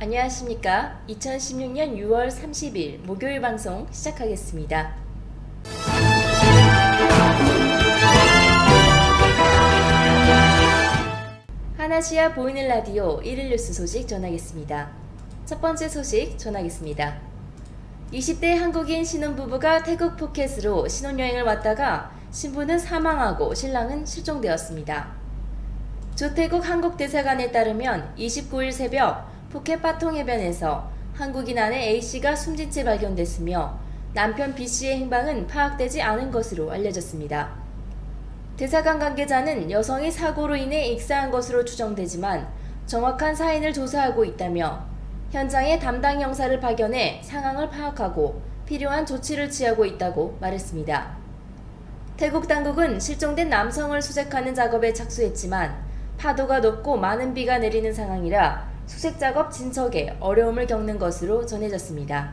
안녕하십니까. 2016년 6월 30일 목요일 방송 시작하겠습니다. 하나시아 보이는 라디오 1일 뉴스 소식 전하겠습니다. 첫 번째 소식 전하겠습니다. 20대 한국인 신혼부부가 태국 푸켓으로 신혼여행을 왔다가 신부는 사망하고 신랑은 실종되었습니다. 조태국 한국대사관에 따르면 29일 새벽 푸켓 파통해변에서 한국인 아내 A씨가 숨진 채 발견됐으며 남편 B씨의 행방은 파악되지 않은 것으로 알려졌습니다. 대사관 관계자는 여성이 사고로 인해 익사한 것으로 추정되지만 정확한 사인을 조사하고 있다며 현장에 담당 형사를 파견해 상황을 파악하고 필요한 조치를 취하고 있다고 말했습니다. 태국 당국은 실종된 남성을 수색하는 작업에 착수했지만 파도가 높고 많은 비가 내리는 상황이라 수색 작업 진척에 어려움을 겪는 것으로 전해졌습니다.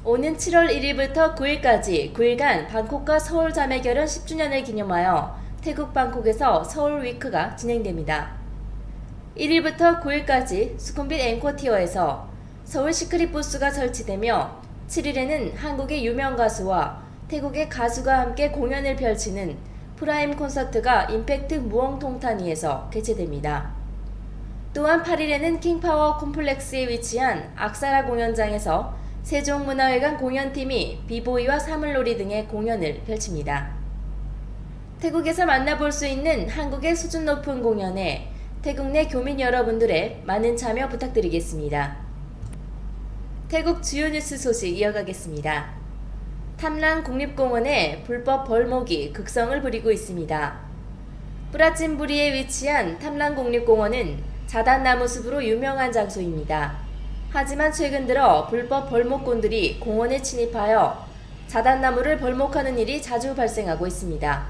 오는 7월 1일부터 9일까지 9일간 방콕과 서울 자매결연 10주년을 기념하여 태국 방콕에서 서울 위크가 진행됩니다. 1일부터 9일까지 수쿰빗 앵코티어에서 서울 시크릿 부스가 설치되며 7일에는 한국의 유명 가수와 태국의 가수가 함께 공연을 펼치는 프라임 콘서트가 임팩트 무엉통타니에서 개최됩니다. 또한 8일에는 킹파워 콤플렉스에 위치한 악사라 공연장에서 세종문화회관 공연팀이 비보이와 사물놀이 등의 공연을 펼칩니다. 태국에서 만나볼 수 있는 한국의 수준 높은 공연에 태국 내 교민 여러분들의 많은 참여 부탁드리겠습니다. 태국 주요 뉴스 소식 이어가겠습니다. 탐랑 국립공원에 불법 벌목이 극성을 부리고 있습니다. 뿌라찐부리에 위치한 탐랑 국립공원은 자단나무 숲으로 유명한 장소입니다. 하지만 최근 들어 불법 벌목꾼들이 공원에 침입하여 자단나무를 벌목하는 일이 자주 발생하고 있습니다.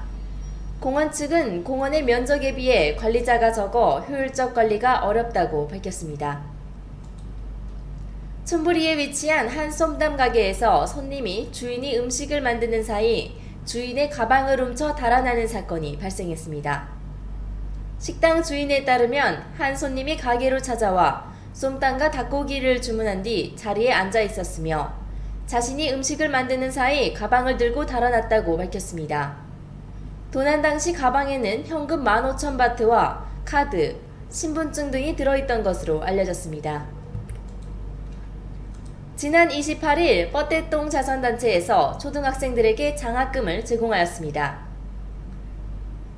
공원 측은 공원의 면적에 비해 관리자가 적어 효율적 관리가 어렵다고 밝혔습니다. 춘부리에 위치한 한 쏨담 가게에서 손님이 주인이 음식을 만드는 사이 주인의 가방을 훔쳐 달아나는 사건이 발생했습니다. 식당 주인에 따르면 한 손님이 가게로 찾아와 쏨땀과 닭고기를 주문한 뒤 자리에 앉아 있었으며 자신이 음식을 만드는 사이 가방을 들고 달아났다고 밝혔습니다. 도난 당시 가방에는 현금 15,000바트와 카드, 신분증 등이 들어있던 것으로 알려졌습니다. 지난 28일 뻗대똥 자선단체에서 초등학생들에게 장학금을 제공하였습니다.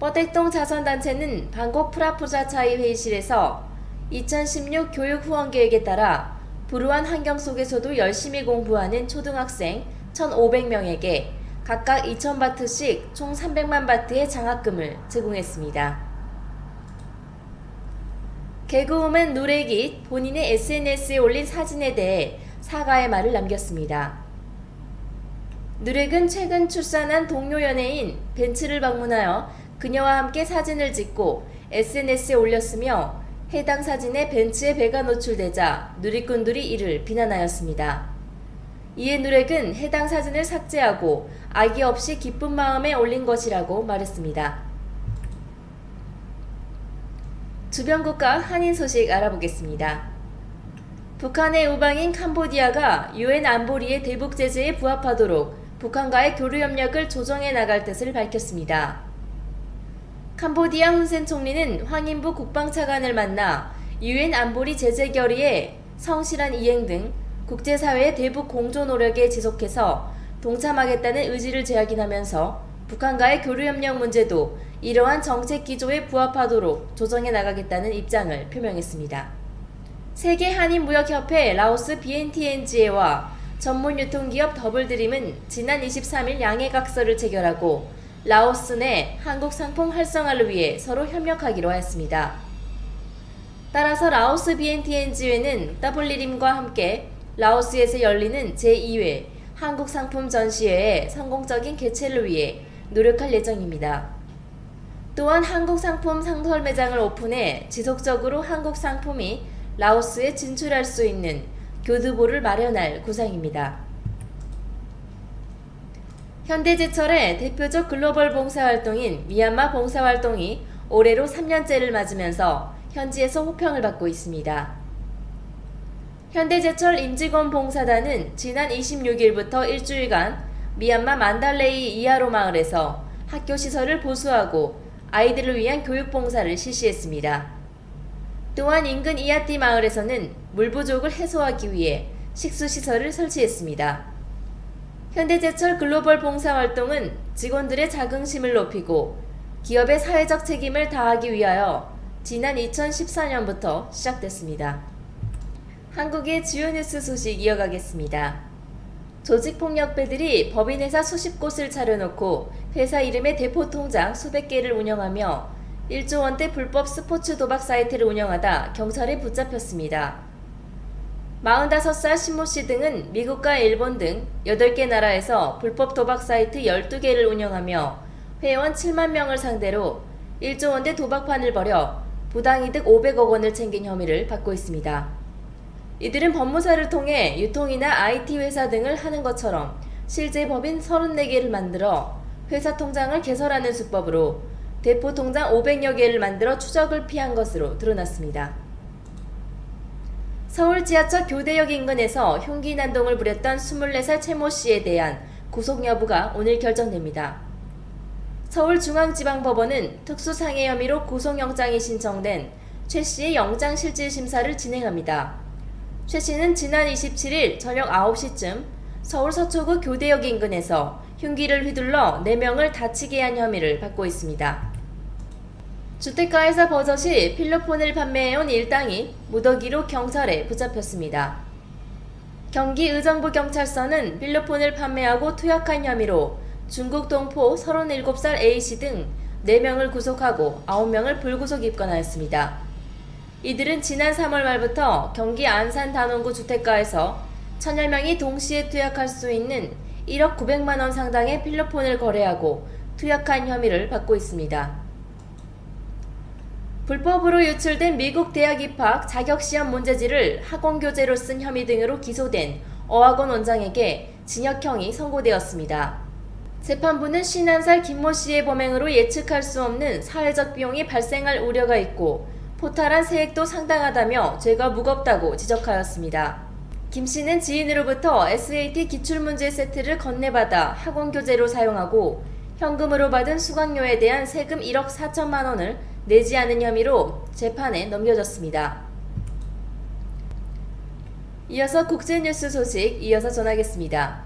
뻗대똥 자선단체는 방콕 프라푸자차이 회의실에서 2016 교육 후원 계획에 따라 불우한 환경 속에서도 열심히 공부하는 초등학생 1,500명에게 각각 2,000바트씩 총 300만 바트의 장학금을 제공했습니다. 개그우먼 누렉이 본인의 SNS에 올린 사진에 대해 사과의 말을 남겼습니다. 누렉은 최근 출산한 동료 연예인 벤츠를 방문하여 그녀와 함께 사진을 찍고 SNS에 올렸으며 해당 사진에 벤츠의 배가 노출되자 누리꾼들이 이를 비난하였습니다. 이에 누렉은 해당 사진을 삭제하고 악의 없이 기쁜 마음에 올린 것이라고 말했습니다. 주변 국가 한인 소식 알아보겠습니다. 북한의 우방인 캄보디아가 UN 안보리의 대북 제재에 부합하도록 북한과의 교류 협력을 조정해 나갈 뜻을 밝혔습니다. 캄보디아 훈센 총리는 황인부 국방차관을 만나 UN 안보리 제재 결의에 성실한 이행 등 국제사회의 대북 공조 노력에 지속해서 동참하겠다는 의지를 재확인하면서 북한과의 교류 협력 문제도 이러한 정책 기조에 부합하도록 조정해 나가겠다는 입장을 표명했습니다. 세계 한인무역협회 라오스 BNTNGA와 전문 유통기업 더블드림은 지난 23일 양해각서를 체결하고 라오스 내 한국 상품 활성화를 위해 서로 협력하기로 하였습니다. 따라서 라오스 BNTNGA는 더블드림과 함께 라오스에서 열리는 제2회 한국 상품 전시회의 성공적인 개최를 위해 노력할 예정입니다. 또한 한국 상품 상설 매장을 오픈해 지속적으로 한국 상품이 라오스에 진출할 수 있는 교두보를 마련할 구상입니다. 현대제철의 대표적 글로벌 봉사활동인 미얀마 봉사활동이 올해로 3년째를 맞으면서 현지에서 호평을 받고 있습니다. 현대제철 임직원 봉사단은 지난 26일부터 일주일간 미얀마 만달레이 이하로 마을에서 학교 시설을 보수하고 아이들을 위한 교육 봉사를 실시했습니다. 또한 인근 이아띠 마을에서는 물 부족을 해소하기 위해 식수시설을 설치했습니다. 현대제철 글로벌 봉사활동은 직원들의 자긍심을 높이고 기업의 사회적 책임을 다하기 위하여 지난 2014년부터 시작됐습니다. 한국의 주요 뉴스 소식 이어가겠습니다. 조직폭력배들이 법인회사 수십 곳을 차려놓고 회사 이름의 대포통장 수백 개를 운영하며 1조 원대 불법 스포츠 도박 사이트를 운영하다 경찰에 붙잡혔습니다. 45살 신모 씨 등은 미국과 일본 등 8개 나라에서 불법 도박 사이트 12개를 운영하며 회원 7만 명을 상대로 1조 원대 도박판을 벌여 부당이득 500억 원을 챙긴 혐의를 받고 있습니다. 이들은 법무사를 통해 유통이나 IT 회사 등을 하는 것처럼 실제 법인 34개를 만들어 회사 통장을 개설하는 수법으로 대포 통장 500여 개를 만들어 추적을 피한 것으로 드러났습니다. 서울 지하철 교대역 인근에서 흉기 난동을 부렸던 24살 최모 씨에 대한 구속 여부가 오늘 결정됩니다. 서울중앙지방법원은 특수상해 혐의로 구속영장이 신청된 최 씨의 영장실질심사를 진행합니다. 최 씨는 지난 27일 저녁 9시쯤 서울 서초구 교대역 인근에서 흉기를 휘둘러 4명을 다치게 한 혐의를 받고 있습니다. 주택가에서 버젓이 필로폰을 판매해온 일당이 무더기로 경찰에 붙잡혔습니다. 경기 의정부경찰서는 필로폰을 판매하고 투약한 혐의로 중국 동포 37살 A씨 등 4명을 구속하고 9명을 불구속 입건하였습니다. 이들은 지난 3월 말부터 경기 안산 단원구 주택가에서 1000여 명이 동시에 투약할 수 있는 1억 900만 원 상당의 필로폰을 거래하고 투약한 혐의를 받고 있습니다. 불법으로 유출된 미국 대학 입학 자격시험 문제지를 학원교재로 쓴 혐의 등으로 기소된 어학원 원장에게 징역형이 선고되었습니다. 재판부는 51살 김모 씨의 범행으로 예측할 수 없는 사회적 비용이 발생할 우려가 있고 포탈한 세액도 상당하다며 죄가 무겁다고 지적하였습니다. 김 씨는 지인으로부터 SAT 기출문제 세트를 건네받아 학원교재로 사용하고 현금으로 받은 수강료에 대한 세금 1억 4천만 원을 내지 않은 혐의로 재판에 넘겨졌습니다. 이어서 국제뉴스 소식 이어서 전하겠습니다.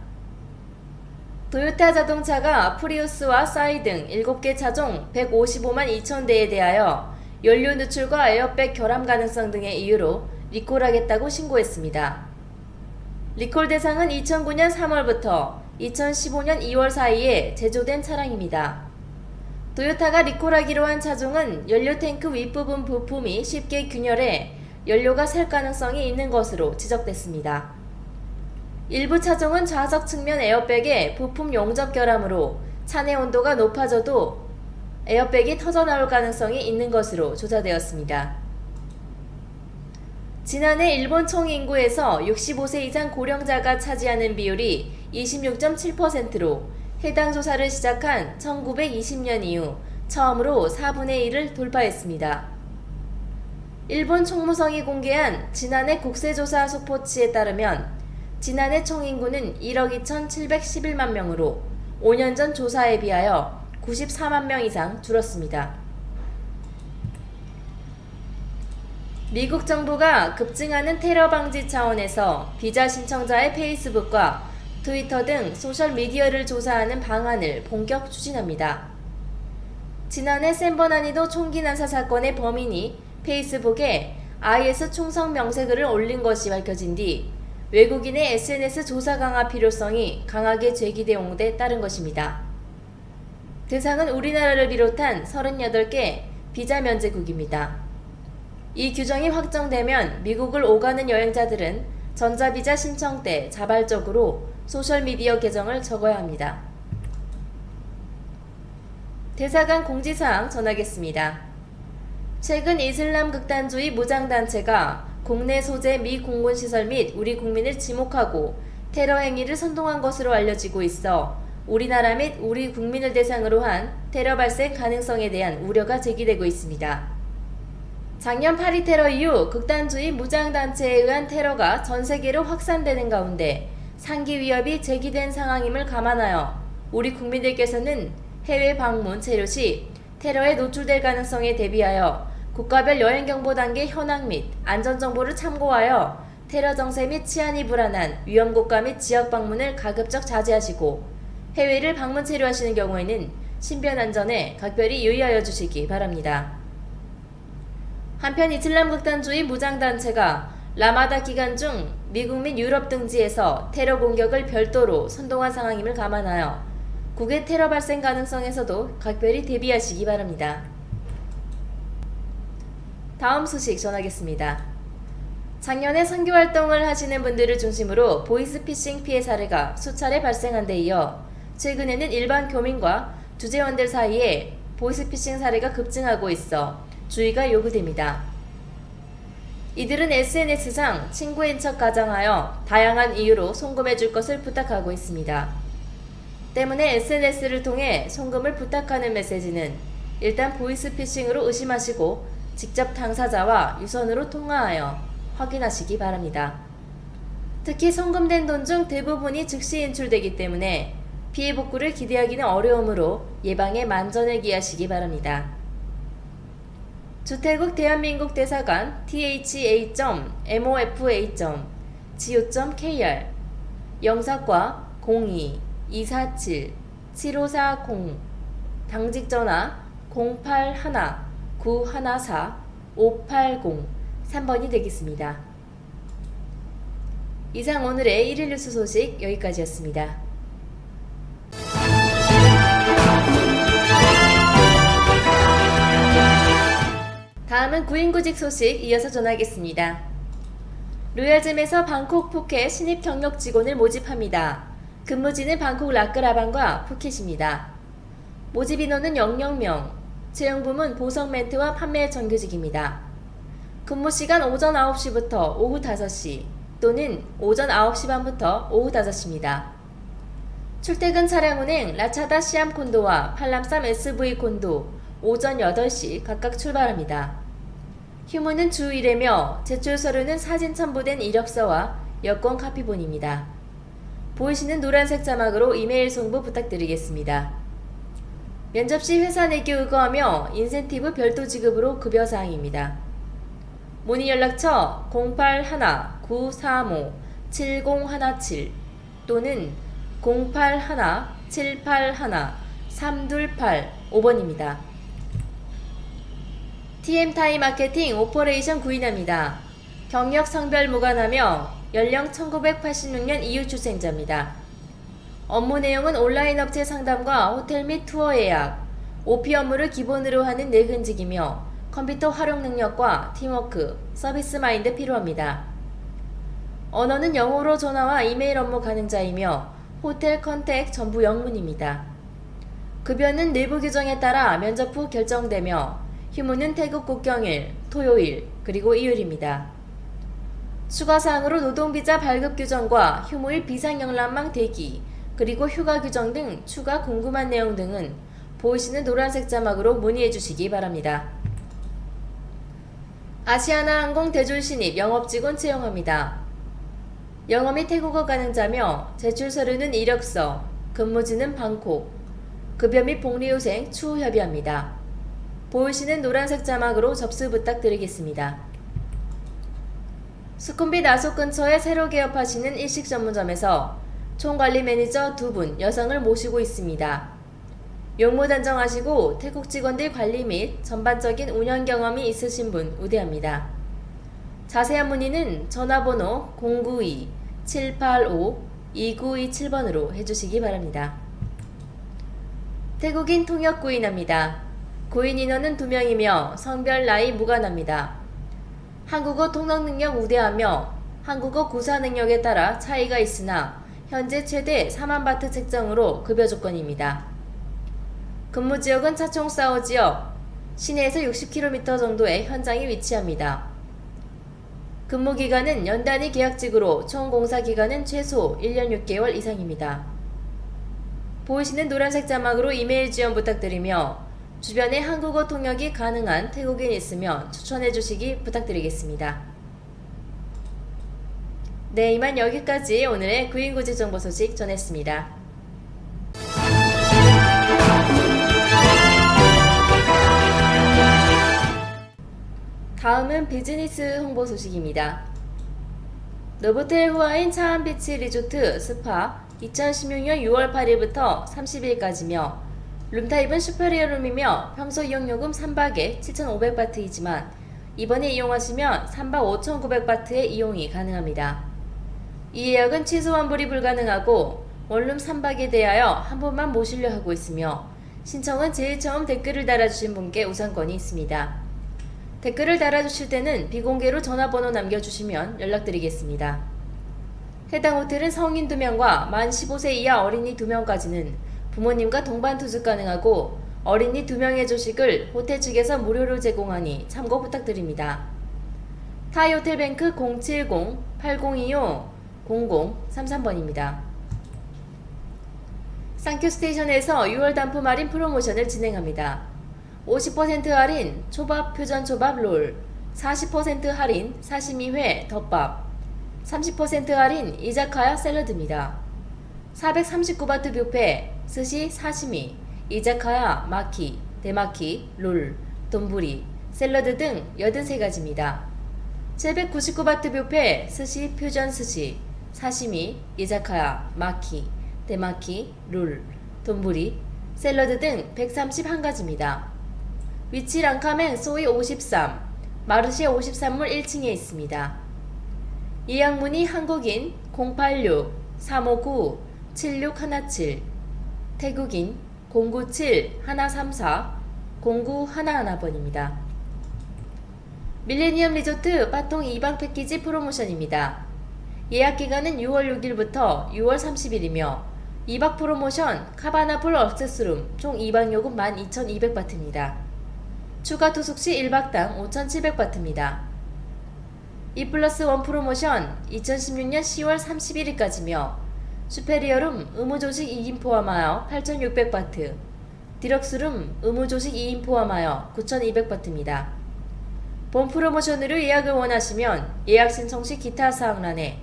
도요타 자동차가 프리우스와 싸이 등 7개 차종 155만 2천 대에 대하여 연료 누출과 에어백 결함 가능성 등의 이유로 리콜하겠다고 신고했습니다. 리콜 대상은 2009년 3월부터 2015년 2월 사이에 제조된 차량입니다. 도요타가 리콜하기로 한 차종은 연료 탱크 윗부분 부품이 쉽게 균열해 연료가 셀 가능성이 있는 것으로 지적됐습니다. 일부 차종은 좌석 측면 에어백에 부품 용접 결함으로 차내 온도가 높아져도 에어백이 터져나올 가능성이 있는 것으로 조사되었습니다. 지난해 일본 총 인구에서 65세 이상 고령자가 차지하는 비율이 26.7%로 해당 조사를 시작한 1920년 이후 처음으로 4분의 1을 돌파했습니다. 일본 총무성이 공개한 지난해 국세조사 속보치에 따르면 지난해 총인구는 1억 2,711만 명으로 5년 전 조사에 비하여 94만 명 이상 줄었습니다. 미국 정부가 급증하는 테러 방지 차원에서 비자 신청자의 페이스북과 트위터 등 소셜미디어를 조사하는 방안을 본격 추진합니다. 지난해 샌버나니도 총기 난사 사건의 범인이 페이스북에 IS 충성 명세글을 올린 것이 밝혀진 뒤 외국인의 SNS 조사 강화 필요성이 강하게 제기되온 데 따른 것입니다. 대상은 우리나라를 비롯한 38개 비자 면제국입니다. 이 규정이 확정되면 미국을 오가는 여행자들은 전자비자 신청 때 자발적으로 소셜미디어 계정을 적어야 합니다. 대사관 공지사항 전하겠습니다. 최근 이슬람 극단주의 무장단체가 국내 소재 미 공군시설 및 우리 국민을 지목하고 테러 행위를 선동한 것으로 알려지고 있어 우리나라 및 우리 국민을 대상으로 한 테러 발생 가능성에 대한 우려가 제기되고 있습니다. 작년 파리 테러 이후 극단주의 무장단체에 의한 테러가 전 세계로 확산되는 가운데 상기 위협이 제기된 상황임을 감안하여 우리 국민들께서는 해외 방문 체류 시 테러에 노출될 가능성에 대비하여 국가별 여행경보 단계 현황 및 안전정보를 참고하여 테러 정세 및 치안이 불안한 위험국가 및 지역 방문을 가급적 자제하시고 해외를 방문 체류하시는 경우에는 신변 안전에 각별히 유의하여 주시기 바랍니다. 한편 이슬람 극단주의 무장단체가 라마다 기간 중 미국 및 유럽 등지에서 테러 공격을 별도로 선동한 상황임을 감안하여 국외 테러 발생 가능성에서도 각별히 대비하시기 바랍니다. 다음 소식 전하겠습니다. 작년에 선교활동을 하시는 분들을 중심으로 보이스피싱 피해 사례가 수차례 발생한 데 이어 최근에는 일반 교민과 주재원들 사이에 보이스피싱 사례가 급증하고 있어 주의가 요구됩니다. 이들은 SNS상 친구인 척 가장하여 다양한 이유로 송금해줄 것을 부탁하고 있습니다. 때문에 SNS를 통해 송금을 부탁하는 메시지는 일단 보이스피싱으로 의심하시고 직접 당사자와 유선으로 통화하여 확인하시기 바랍니다. 특히 송금된 돈 중 대부분이 즉시 인출되기 때문에 피해 복구를 기대하기는 어려우므로 예방에 만전을 기하시기 바랍니다. 주태국 대한민국 대사관 tha.mofa.go.kr 영사과 02-247-7540 당직전화 081-914-580 3번이 되겠습니다. 이상 오늘의 1일 뉴스 소식 여기까지였습니다. 다음은 구인구직 소식 이어서 전하겠습니다. 로얄잼에서 방콕 푸켓 신입 경력 직원을 모집합니다. 근무지는 방콕 라크라방과 푸켓입니다. 모집 인원은 00명, 채용 부문 보석 멘트와 판매 정규직입니다. 근무 시간 오전 9시부터 오후 5시 또는 오전 9시 반부터 오후 5시입니다. 출퇴근 차량 운행 라차다 시암 콘도와 팔람쌈 SV 콘도 오전 8시 각각 출발합니다. 휴무는 주 1회며 제출 서류는 사진 첨부된 이력서와 여권 카피본입니다. 보이시는 노란색 자막으로 이메일 송부 부탁드리겠습니다. 면접 시 회사 내기 의거하며 인센티브 별도 지급으로 급여 사항입니다. 문의 연락처 081-935-7017 또는 081-781-328-5번입니다. TM타이 마케팅 오퍼레이션 구인합니다. 경력 성별 무관하며 연령 1986년 이후 출생자입니다. 업무 내용은 온라인 업체 상담과 호텔 및 투어 예약, OP 업무를 기본으로 하는 내근직이며 컴퓨터 활용 능력과 팀워크, 서비스 마인드 필요합니다. 언어는 영어로 전화와 이메일 업무 가능자이며 호텔 컨택 전부 영문입니다. 급여는 내부 규정에 따라 면접 후 결정되며 휴무는 태국 국경일, 토요일, 그리고 일요일입니다. 추가사항으로 노동비자 발급 규정과 휴무일 비상영람망 대기, 그리고 휴가 규정 등 추가 궁금한 내용 등은 보이시는 노란색 자막으로 문의해 주시기 바랍니다. 아시아나항공 대졸 신입 영업직원 채용합니다. 영어 및 태국어 가능자며 제출 서류는 이력서, 근무지는 방콕, 급여 및 복리후생 추후 협의합니다. 보이시는 노란색 자막으로 접수 부탁드리겠습니다. 수쿰빗 아속 근처에 새로 개업하시는 일식 전문점에서 총관리 매니저 2분 여성을 모시고 있습니다. 용모 단정하시고 태국 직원들 관리 및 전반적인 운영 경험이 있으신 분 우대합니다. 자세한 문의는 전화번호 092-785-2927번으로 해주시기 바랍니다. 태국인 통역 구인합니다. 구인 인원은 2명이며 성별 나이 무관합니다. 한국어 통역 능력 우대하며 한국어 구사 능력에 따라 차이가 있으나 현재 최대 4만 바트 책정으로 급여 조건입니다. 근무 지역은 차총사오 지역, 시내에서 60km 정도의 현장에 위치합니다. 근무 기간은 연단위 계약직으로 총 공사 기간은 최소 1년 6개월 이상입니다. 보이시는 노란색 자막으로 이메일 지원 부탁드리며 주변에 한국어 통역이 가능한 태국인이 있으면 추천해 주시기 부탁드리겠습니다. 네, 이만 여기까지 오늘의 구인구직 정보 소식 전했습니다. 다음은 비즈니스 홍보 소식입니다. 노보텔 후아인 차안비치 리조트 스파 2016년 6월 8일부터 30일까지며 룸타입은 슈퍼리어룸이며 평소 이용요금 3박에 7,500바트이지만 이번에 이용하시면 3박 5,900바트의 이용이 가능합니다. 이 예약은 취소 환불이 불가능하고 원룸 3박에 대하여 한 번만 모시려 하고 있으며 신청은 제일 처음 댓글을 달아주신 분께 우선권이 있습니다. 댓글을 달아주실 때는 비공개로 전화번호 남겨주시면 연락드리겠습니다. 해당 호텔은 성인 2명과 만 15세 이하 어린이 2명까지는 부모님과 동반 투숙 가능하고 어린이 2명의 조식을 호텔 측에서 무료로 제공하니 참고 부탁드립니다. 타이호텔뱅크 070-8025-0033번입니다. 상큐스테이션에서 6월 단품 할인 프로모션을 진행합니다. 50% 할인 초밥 퓨전 초밥 롤, 40% 할인 사시미회 덮밥, 30% 할인 이자카야 샐러드입니다. 439바트 뷔페 스시 사시미, 이자카야 마키, 데마키, 롤, 돈부리, 샐러드 등 83가지입니다. 799바트 뷔페 스시 퓨전 스시, 사시미, 이자카야, 마키, 데마키, 롤, 돈부리, 샐러드 등 131가지입니다. 위치 랑카멘 소이 53, 마르시에 53물 1층에 있습니다. 예약 문의 한국인 086-359-7617, 태국인 097-134-0911번입니다. 밀레니엄 리조트 빠통 2박 패키지 프로모션입니다. 예약 기간은 6월 6일부터 6월 30일이며 2박 프로모션 카바나풀 억세스룸 총 2박 요금 12,200바트입니다. 추가 투숙 시 1박당 5,700바트입니다. 2+1 프로모션 2016년 10월 31일까지며 슈페리어룸 의무조식 2인 포함하여 8,600바트, 디럭스룸 의무조식 2인 포함하여 9,200바트입니다. 본 프로모션으로 예약을 원하시면 예약 신청 시 기타 사항란에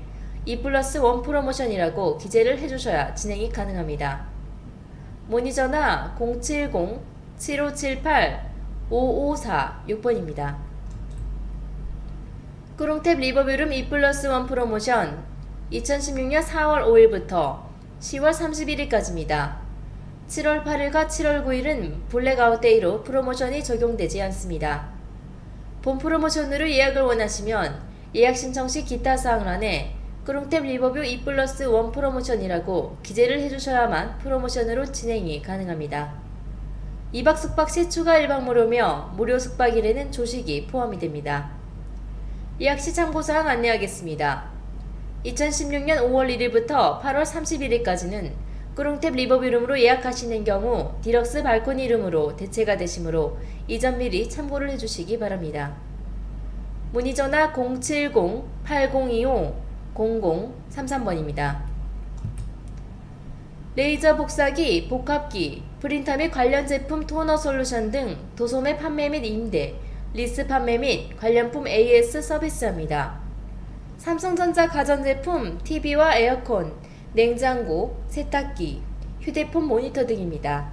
2+1 프로모션이라고 기재를 해주셔야 진행이 가능합니다. 문의 전화 070-7578-5546번입니다. 꾸롱탭 리버뷰룸 2+1 프로모션 2016년 4월 5일부터 10월 31일까지입니다. 7월 8일과 7월 9일은 블랙아웃데이로 프로모션이 적용되지 않습니다. 본 프로모션으로 예약을 원하시면 예약 신청 시 기타 사항란에 꾸롱탭 리버뷰 2+1 프로모션이라고 기재를 해주셔야만 프로모션으로 진행이 가능합니다. 2박 숙박 시 추가 1박 무료며 무료 숙박일에는 조식이 포함이 됩니다. 예약 시 참고사항 안내하겠습니다. 2016년 5월 1일부터 8월 31일까지는 꾸롱탭 리버뷰룸으로 예약하시는 경우 디럭스 발코니룸으로 대체가 되시므로 이전 미리 참고를 해주시기 바랍니다. 문의 전화 070-8025-0033번입니다. 레이저 복사기, 복합기, 프린터 및 관련 제품 토너 솔루션 등 도소매 판매 및 임대, 리스 판매 및 관련품 AS 서비스합니다. 삼성전자 가전제품, TV와 에어컨, 냉장고, 세탁기, 휴대폰 모니터 등입니다.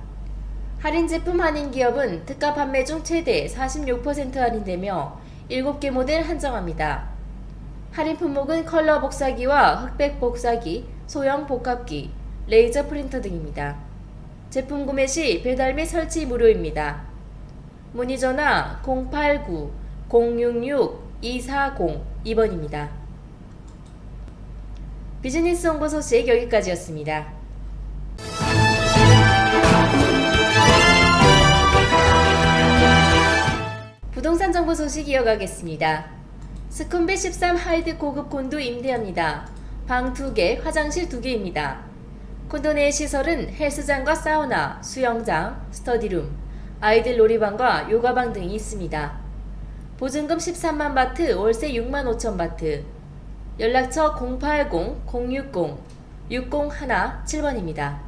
할인 제품 할인기업은 특가 판매 중 최대 46% 할인되며 7개 모델 한정합니다. 할인 품목은 컬러 복사기와 흑백 복사기, 소형 복합기, 레이저 프린터 등입니다. 제품 구매 시 배달 및 설치 무료입니다. 문의 전화 089-066-2402번입니다. 비즈니스 홍보 소식 여기까지였습니다. 부동산 정보 소식 이어가겠습니다. 스쿰베 13 하이드 고급 콘도 임대합니다. 방 2개, 화장실 2개입니다. 콘도 내의 시설은 헬스장과 사우나, 수영장, 스터디룸, 아이들 놀이방과 요가방 등이 있습니다. 보증금 13만 바트, 월세 6만 5천 바트. 연락처 080-060-6017번입니다.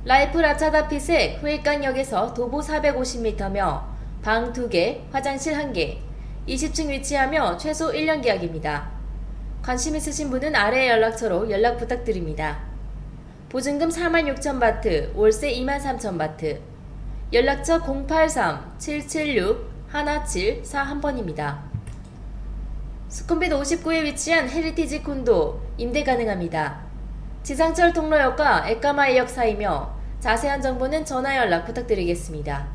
라이프 라차다핏의 후일간역에서 도보 450m며 방 2개, 화장실 1개, 20층 위치하며 최소 1년 계약입니다. 관심 있으신 분은 아래 연락처로 연락 부탁드립니다. 보증금 46,000바트, 월세 23,000바트, 연락처 083-776-1741번입니다. 수쿰빗 59에 위치한 헤리티지 콘도 임대 가능합니다. 지상철 통로역과 에까마이역 사이며 자세한 정보는 전화 연락 부탁드리겠습니다.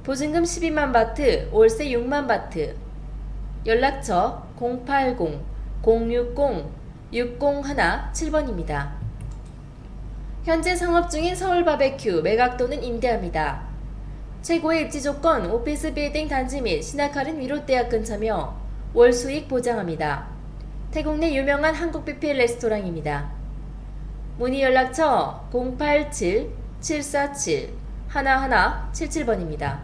보증금 12만 바트, 월세 6만 바트, 연락처 080-060-6017번입니다. 현재 상업 중인 서울바베큐 매각도는 임대합니다. 최고의 입지 조건 오피스 빌딩 단지 및 신학할인 위롯대학 근처며 월 수익 보장합니다. 태국 내 유명한 한국 뷔페 레스토랑입니다. 문의 연락처 087-747-1177번입니다.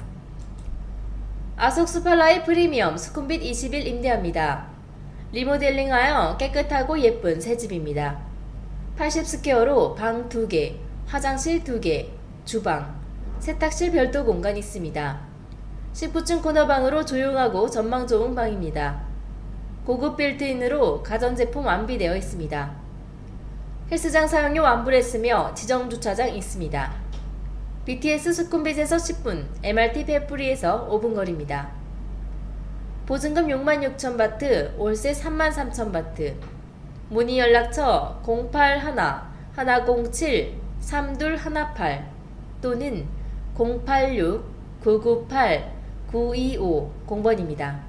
아속스팔라의 프리미엄 수쿰빗 20일 임대합니다. 리모델링하여 깨끗하고 예쁜 새집입니다. 80스퀘어로 방 2개, 화장실 2개, 주방, 세탁실 별도 공간 있습니다. 19층 코너방으로 조용하고 전망 좋은 방입니다. 고급 빌트인으로 가전제품 완비되어 있습니다. 헬스장 사용료 완불했으며 지정 주차장 있습니다. BTS 수쿰빗에서 10분, MRT 페프리에서 5분 거리입니다. 보증금 66,000바트, 월세 33,000바트, 문의 연락처 081-107-3218 또는 086-998-9250번입니다.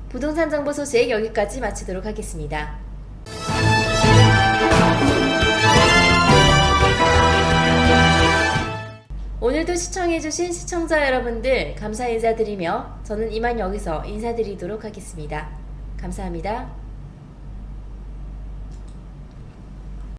부동산 정보 소식 여기까지 마치도록 하겠습니다. 오늘도 시청해주신 시청자 여러분들 감사 인사드리며 저는 이만 여기서 인사드리도록 하겠습니다. 감사합니다.